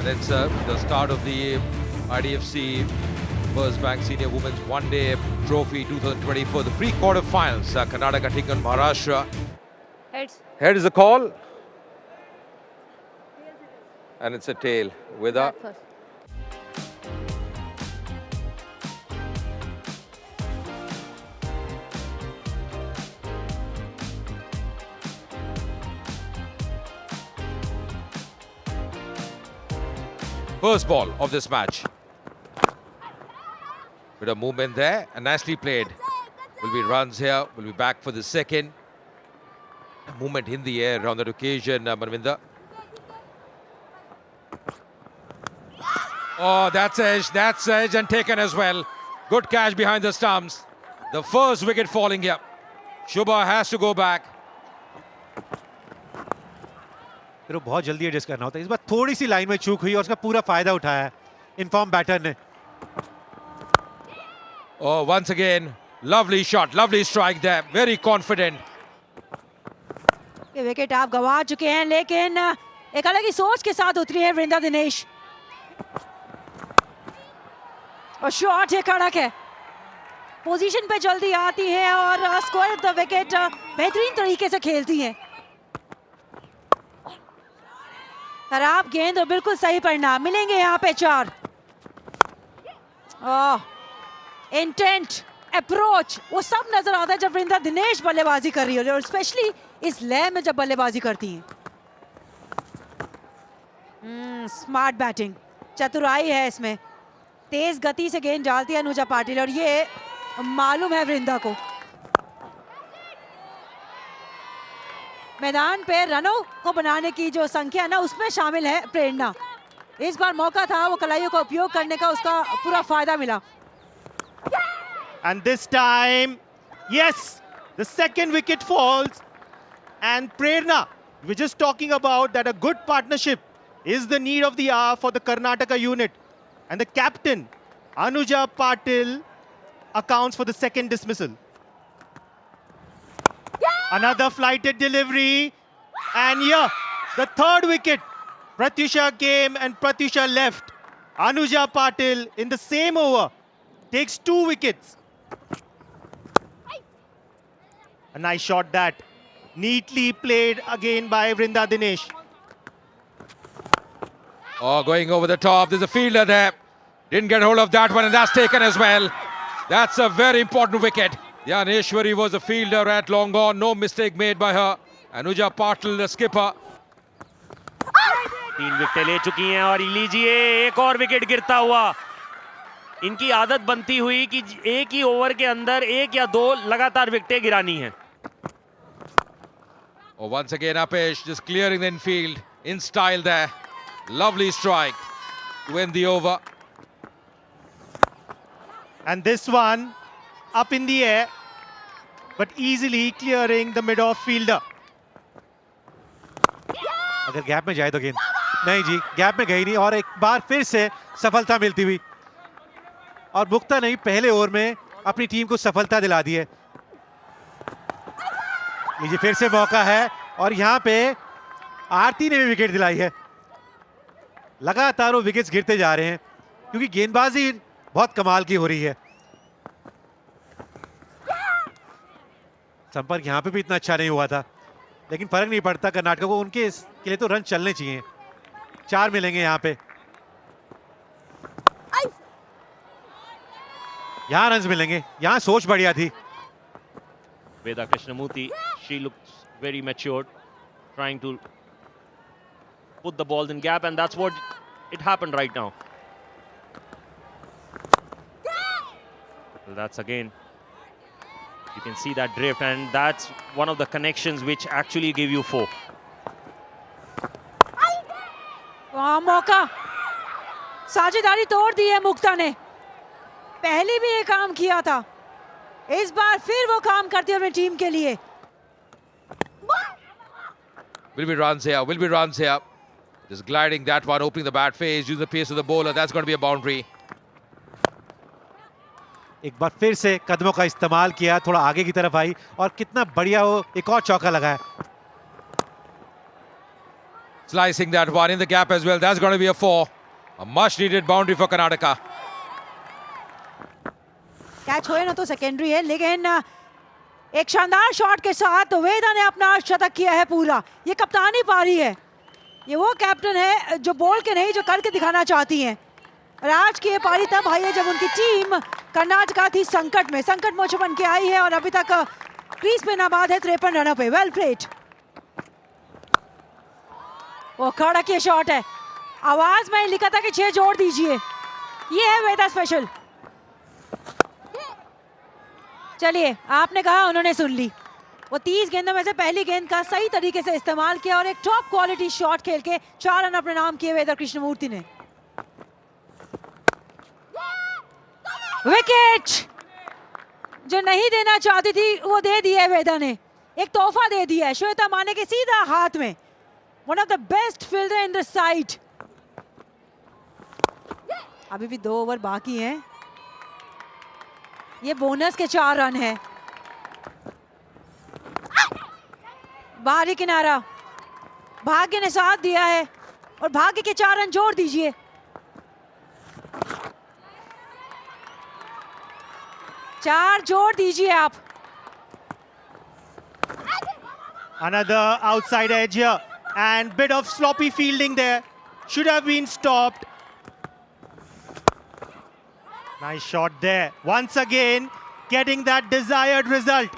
And it's the start of the IDFC First Bank Senior Women's One Day Trophy 2024, the pre-quarter finals. Karnataka taking on Maharashtra. Heads. Head is the call. And it's a tail with a... First. First ball of this match. Bit of movement there and nicely played. Will be runs here. Will be back for the second. Movement in the air on that occasion, Manvinder. Oh, that's edge and taken as well. Good catch behind the stumps. The first wicket falling here. Shubha has to go back. फिर वो बहुत जल्दी adjust करना होता है। इस बार थोड़ी सी line में चूक हुई और उसका पूरा फायदा उठाया है इनफॉर्म बैटर ने। Oh, once again, lovely shot, lovely strike there. Very confident. ये विकेट आप गंवा चुके हैं, लेकिन एक अलग ही सोच के साथ उतरी है वृंदा दिनेश। और शॉट है, कड़क है, पोजीशन पे जल्दी आती है और स्क्वायर द विकेट बेहतरीन तरीके से खेलती है। खराब गेंद और बिल्कुल सही परिणाम मिलेंगे यहाँ पे 4। इंटेंट, अप्रोच, वो सब नजर आता है जब वृंदा दिनेश बल्लेबाजी कर रही है और स्पेशली इस लय में जब बल्लेबाजी करती हैं। स्मार्ट बैटिंग, चतुराई है इसमें, तेज गति से गेंद डालती है अनुजा पाटिल और ये मालूम है वृंदा को। मैदान पे रनों को बनाने की जो संख्या ना, उसमें शामिल है प्रेरणा। इस बार मौका था वो कलाइयों का उपयोग करने का, उसका पूरा फायदा मिला। And this time, yes, the second wicket falls. And Prerna, we're just talking about that a good partnership is the need of the hour for the Karnataka unit. And the captain, Anuja Patil, accounts for the second dismissal. Another flighted delivery. And here, the third wicket. Pratyusha came and Pratyusha left. Anuja Patil, in the same over, takes 2 wickets. A nice shot that. Neatly played again by Vrinda Dinesh. Oh, going over the top. There's a fielder there. Didn't get hold of that one, and that's taken as well. That's a very important wicket. Yaneshwari was a fielder at long on. No mistake made by her. Anuja Patil, the skipper. 3 विकेटें ले चुकी हैं और लीजिए एक और wicket गिरता हुआ। इनकी आदत बनती हुई कि एक ही ओवर के अंदर 1 या 2 लगातार विकेटें गिरानी है। Oh, once again, Apesh just clearing the infield in style there. Lovely strike to end the over. And this one up in the air, but easily clearing the mid-off fielder. अगर gap में जाए तो गेंद नहीं जी, gap में गई नहीं और एक बार फिर से सफलता मिलती हुई और मुक्ता नहीं, पहले ओवर में अपनी टीम को सफलता दिला दी है। लीजिए फिर से मौका है और यहाँ पे आरती ने भी विकेट दिलाई है। लगातार वो विकेट्स गिरते जा रहे हैं क्योंकि गेंदबाजी बहुत कमाल की हो रही है। संपर्क यहाँ पे भी इतना अच्छा नहीं हुआ था, लेकिन फर्क नहीं पड़ता कर्नाटक को, उनके के लिए तो रन चलने चाहिए। 4 मिलेंगे यहाँ पे, यहाँ रन मिलेंगे, यहाँ सोच बढ़िया थी। Veda Krishnamurthy, she looks very matured, trying to put the balls in gap, and that's what it happened right now. Well, that's again, you can see that drift, and that's one of the connections which actually give you 4. वहाँ मौका, साझेदारी तोड़ दी है मुक्ता ने। पहले भी ये काम किया था, इस बार फिर वो काम करती है अपनी टीम के लिए। Will be runs here, will be runs here. Just gliding that one, opening the bat face, using the pace of the bowler. That's going to be a boundary. एक बार फिर से कदमों का इस्तेमाल किया, थोड़ा आगे की तरफ आई और कितना बढ़िया वो एक और चौका लगाया। Slicing that one in the gap as well. That's going to be a 4. A much needed boundary for Karnataka. Catch हुए ना तो सेकेंडरी है, लेकिन एक शानदार शॉट के साथ वेदा ने अपना शतक किया है पूरा। ये कप्तानी पारी है, ये वो कैप्टन है जो बोल के नहीं, जो करके दिखाना चाहती हैं। और आज की ये पारी तब आई है जब उनकी टीम कर्नाटका थी संकट में, संकट मोच बन के आई है और अभी तक क्रीज पे नाबाद है 53 रनों पे। Well played. वो कड़क ये शॉट है, आवाज में लिखा था कि 6 जोड़ दीजिए। ये है वेदा स्पेशल। चलिए, आपने कहा, उन्होंने सुन ली। वो 30 गेंदों में से पहली गेंद का सही तरीके से इस्तेमाल किया और एक टॉप क्वालिटी शॉट खेल के 4 रन अपने नाम किए वेदा कृष्णमूर्ति ने। विकेट जो नहीं देना चाहती थी वो दे दिया है वेदा ने, एक तोहफा दे दिया है श्वेता माने के सीधा हाथ में। One of the best fielder in the side. अभी भी 2 ओवर बाकी हैं, ये बोनस के 4 रन है। बाहरी किनारा, भाग्य ने साथ दिया है और भाग्य के 4 रन जोड़ दीजिए। चार जोड़ दीजिए आप। Another outside edge here and bit of sloppy fielding there. Should have been stopped. Nice shot there. Once again, getting that desired result.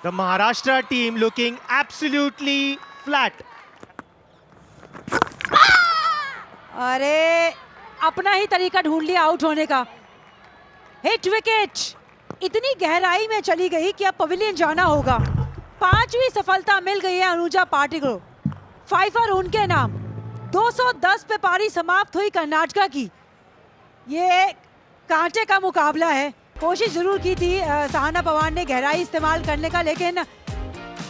The Maharashtra team looking absolutely flat. अरे अपना ही तरीका ढूंढ लिया आउट होने का। हिट विकेट इतनी गहराई में चली गई कि अब पवेलियन जाना होगा। 5वीं सफलता मिल गई है अनुजा पाटिल को। फाइफर उनके नाम। 210 पे पारी समाप्त हुई कर्नाटका की। ये कांटे का मुकाबला है। कोशिश जरूर की थी सहाना पवार ने गहराई इस्तेमाल करने का, लेकिन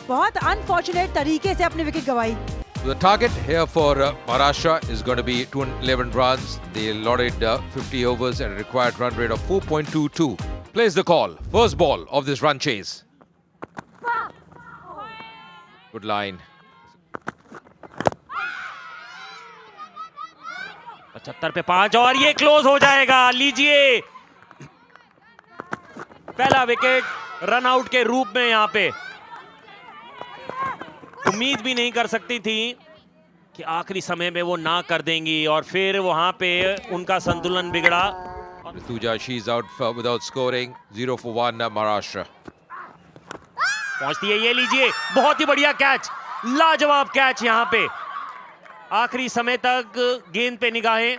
बहुत अनफॉर्चुनेट तरीके से अपनी विकेट गंवाई। The target here for Maharashtra is going to be 211 runs. They allotted 50 overs and a required run rate of 4.22. Plays the call. First ball of this run chase. Good line. 75 पे 5 और ये close हो जाएगा। लीजिए पहला wicket run out के रूप में। यहां पे उम्मीद भी नहीं कर सकती थी कि आखिरी समय में वो ना कर देंगी और फिर वहां पे उनका संतुलन बिगड़ा। Rituja, she's out without scoring. 0 for 1 Maharashtra. पहुंचती है, ये लीजिए बहुत ही बढ़िया कैच, लाजवाब कैच। यहां पे आखिरी समय तक गेंद पे निगाहें।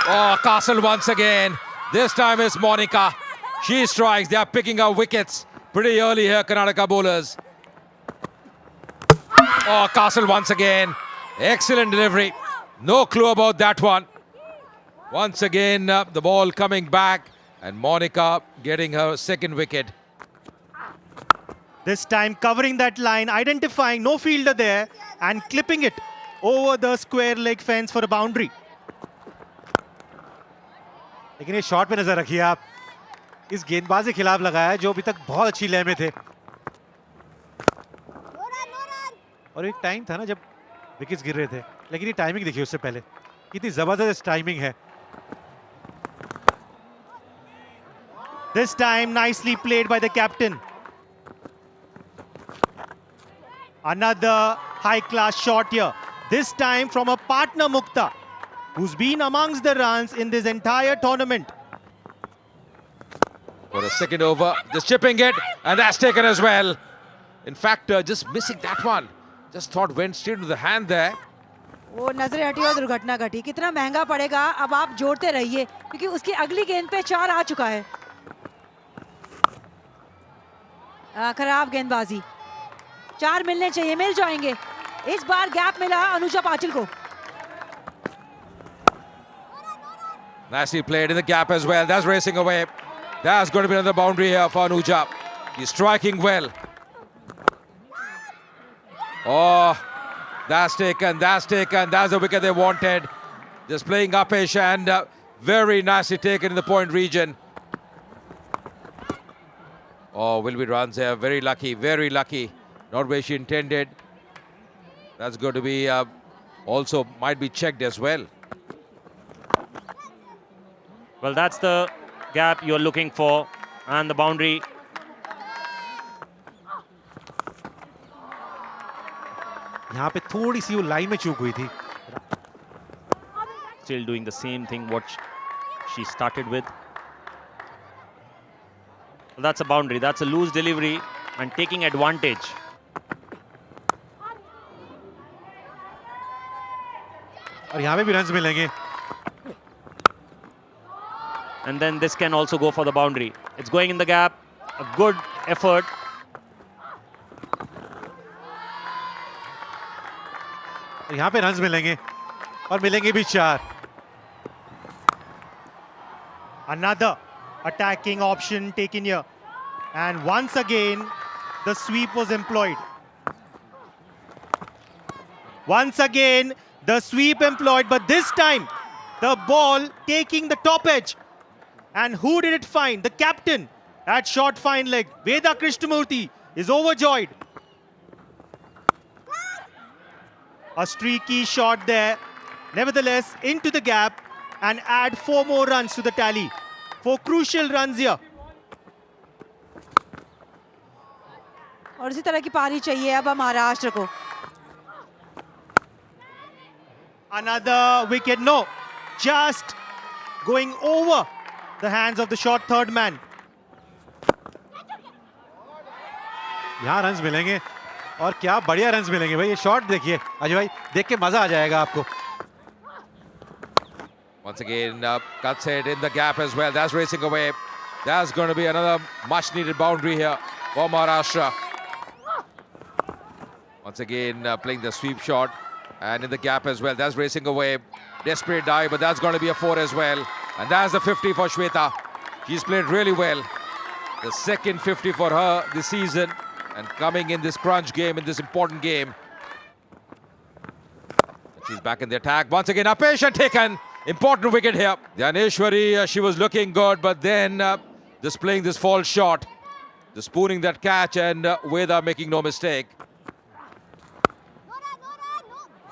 Oh, Castle once again. This time it's Monica. She strikes. They are picking up wickets pretty early here, Karnataka bowlers. Oh, Castle once again. Excellent delivery. No clue about that one. Once again, the ball coming back and Monica getting her second wicket. This time covering that line, identifying no fielder there and clipping it over the square leg fence for a boundary. लेकिन ये shot पे नजर रखिए आप, इस गेंदबाज के खिलाफ लगाया है जो अभी तक बहुत अच्छी लय में थे। और एक टाइम था ना जब विकेट्स गिर रहे थे, लेकिन ये टाइमिंग देखिए उससे पहले कितनी जबरदस्त टाइमिंग है। This time nicely played by the captain. Another high-class shot here. This time from a partner Mukta, who's been amongst the runs in this entire tournament. For a second over, just chipping it, and that's taken as well. In fact, just missing that one. Just thought went straight to the hand there. वो नजरें हटी और दुर्घटना घटी। कितना महंगा पड़ेगा, अब आप जोड़ते रहिए क्योंकि उसकी अगली गेंद पे 4 आ चुका है। खराब गेंदबाजी। 4 मिलने चाहिए, मिल जाएंगे। इस बार गैप मिला अनुजा पाटिल को। Nicely played in the gap as well. That's racing away. That's going to be another boundary here for Anuja. He's striking well. Oh, that's taken. That's the wicket they wanted. Just playing upish and very nicely taken in the point region. Oh, will be runs here. Very lucky, very lucky. not where she intended. That's going to be also might be checked as well. Well, that's the gap you're looking for, and the boundary. यहाँ पे थोड़ी सी वो line में चूक हुई थी. Still doing the same thing what she started with. Well, that's a boundary. That's a loose delivery and taking advantage. और यहाँ पे भी रन्स मिलेंगे. And then this can also go for the boundary. It's going in the gap. A good effort. और यहाँ पे runs मिलेंगे और मिलेंगे भी 4. Another attacking option taken here. And once again, the sweep was employed. Once again, the sweep employed, but this time, the ball taking the top edge. And who did it find? The captain at short fine leg. Veda Krishnamurthy is overjoyed. A streaky shot there. Nevertheless, into the gap and add 4 more runs to the tally. 4 crucial runs here. और इसी तरह की पारी चाहिए अब महाराष्ट्र को. Another wicket. No, just going over the hands of the short third man. यहाँ runs मिलेंगे और क्या बढ़िया रन्स मिलेंगे भाई. ये शॉट देखिए अजय भाई, देख के मजा आ जाएगा आपको. Once again, cuts it in the gap as well. That's racing away. That's going to be another much-needed boundary here for Maharashtra. Once again, playing the sweep shot and in the gap as well. That's racing away. Desperate dive, but that's going to be a 4 as well. And that's the 50 for Shweta. She's played really well. The second 50 for her this season, and coming in this crunch game, in this important game. She's back in the attack. Once again, a patient taken. Important wicket here. Dhaneshwari, she was looking good, but then displaying this false shot. The spooning that catch, and Veda making no mistake.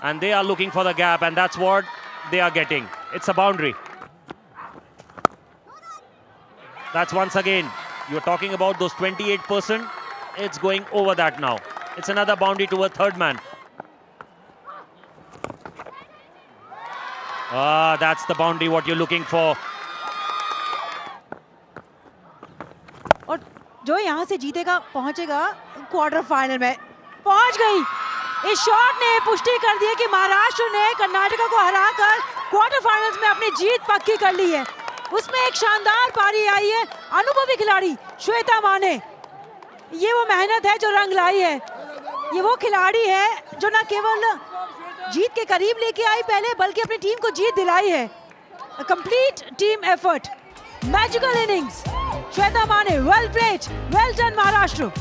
And they are looking for the gap, and that's what they are getting. It's a boundary. That's once again, you're talking about those 28%. It's going over that now. It's another boundary to a third man. Ah, that's the boundary what you're looking for. और जो यहाँ से जीतेगा पहुंचेगा quarter final में. पहुंच गई. इस शॉट ने पुष्टि कर दी है कि महाराष्ट्र ने कर्नाटका को हराकर क्वार्टर फाइनल्स में अपनी जीत पक्की कर ली है. उसमें एक शानदार पारी आई है. अनुभवी खिलाड़ी श्वेता माने. ये वो मेहनत है जो रंग लाई है. ये वो खिलाड़ी है जो न केवल जीत के करीब लेके आई पहले, बल्कि अपनी टीम को जीत दिलाई है. Complete team effort, magical innings. Shweta Mane, well played, well done Maharashtra.